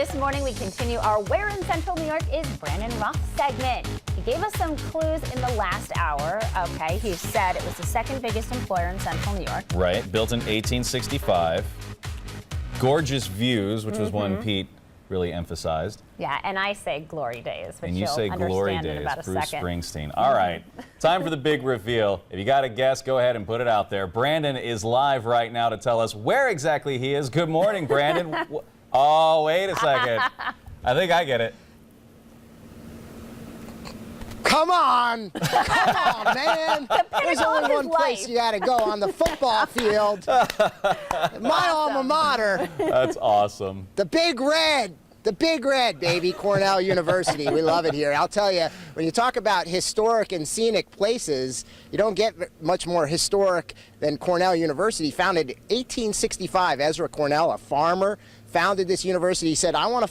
This morning, we continue our Where in Central New York is Brandon Roth segment. He gave us some clues in the last hour. Okay, he said it was the second biggest employer in Central New York. Right, built in 1865. Gorgeous views, which was one Pete really emphasized. Yeah, and I say glory days, which And you you'll say glory understand in days, about a Bruce second. Springsteen. All right, time for the big reveal. If you got a guess, go ahead and put it out there. Brandon is live right now to tell us where exactly he is. Good morning, Brandon. Oh, wait a second. I think I get it. Come on, man. There's only one place you got to go, on the football field. My alma mater. That's awesome. The Big Red. The Big Red, baby. Cornell University. We love it here. I'll tell you, when you talk about historic and scenic places, you don't get much more historic than Cornell University. Founded in 1865. Ezra Cornell, a farmer, founded this university. He said, I want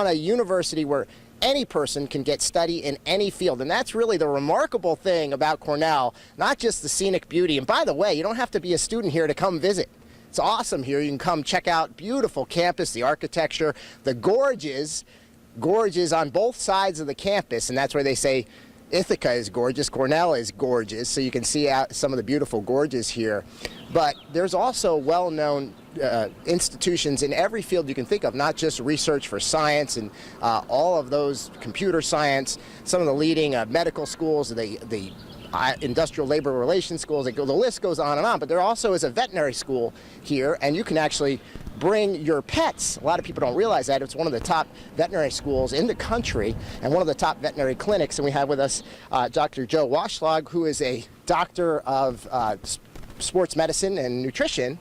a university where any person can get study in any field. And that's really the remarkable thing about Cornell, not just the scenic beauty. And by the way, you don't have to be a student here to come visit. It's awesome here. You can come check out beautiful campus, the architecture, the gorges on both sides of the campus. And that's where they say Ithaca is gorgeous, Cornell is gorgeous. So you can see out some of the beautiful gorges here. But there's also well-known institutions in every field you can think of, not just research for science and all of those, computer science, some of the leading medical schools, the industrial labor relations schools. The list goes on and on. But there also is a veterinary school here, and you can actually bring your pets. A lot of people don't realize that. It's one of the top veterinary schools in the country and one of the top veterinary clinics. And we have with us Dr. Joe Washlag, who is a doctor of sports medicine and nutrition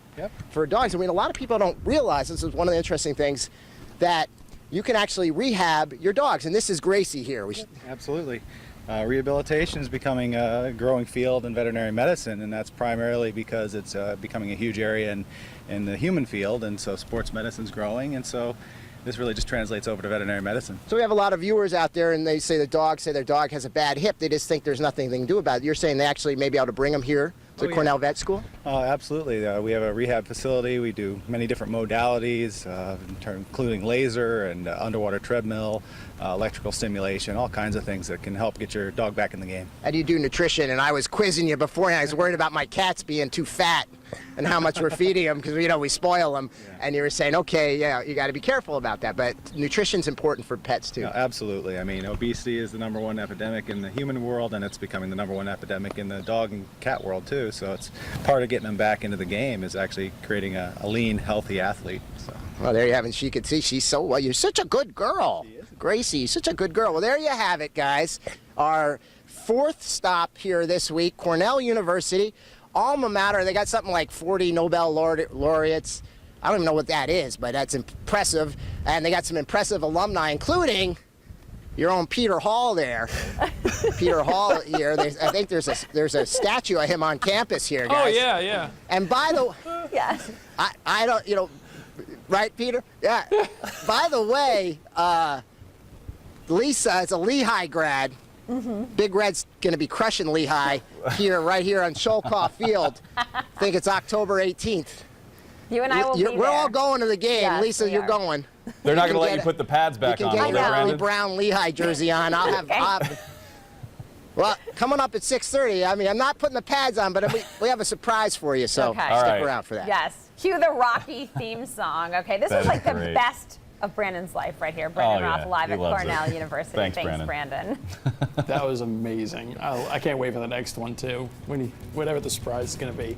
for dogs. I mean, a lot of people don't realize, this is one of the interesting things, that you can actually rehab your dogs. And this is Gracie here. Absolutely. Rehabilitation is becoming a growing field in veterinary medicine, and that's primarily because it's becoming a huge area in the human field, and so sports medicine is growing, and so this really just translates over to veterinary medicine. So we have a lot of viewers out there, and they say their dog has a bad hip. They just think there's nothing they can do about it. You're saying they actually may be able to bring them here to Cornell Vet School? Absolutely. We have a rehab facility. We do many different modalities, including laser and underwater treadmill, electrical stimulation, all kinds of things that can help get your dog back in the game. How do you do nutrition? And I was quizzing you beforehand. I was worried about my cats being too fat and how much we're feeding them, because we spoil them. Yeah. And you were saying, okay, yeah, you got to be careful about that. But nutrition's important for pets too. Absolutely. I mean, obesity is the #1 epidemic in the human world, and it's becoming the #1 epidemic in the dog and cat world too. So it's part of getting them back into the game is actually creating a lean, healthy athlete. So. Well, there you have it. She could see she's so well. You're such a good girl, Gracie. Such a good girl. Well, there you have it, guys. Our fourth stop here this week, Cornell University. Alma mater. They got something like 40 Nobel laureates. I don't even know what that is, but that's impressive. And they got some impressive alumni, including your own Peter Hall there. Peter Hall here. I think there's a statue of him on campus here, guys. Oh, yeah, yeah. And by the way, Yes. I don't, right, Peter? Yeah. By the way, Lisa is a Lehigh grad. Big Red's going to be crushing Lehigh right here on Sholkoff Field. I think it's October 18th. You and I will be there. We're all going to the game. Yes, Lisa, you're going. They're not going to let you put the pads back on. You can get your Brandon. Early Brown Lehigh jersey on. I'll have. Well, coming up at 6:30. I mean, I'm not putting the pads on, but we have a surprise for you. So Okay. stick around for that. Yes. Cue the Rocky theme song. Okay, this is like the best of Brandon's life right here. Brandon Roth live at Cornell University. Thanks, Brandon. That was amazing. I can't wait for the next one, too, whatever the surprise is going to be.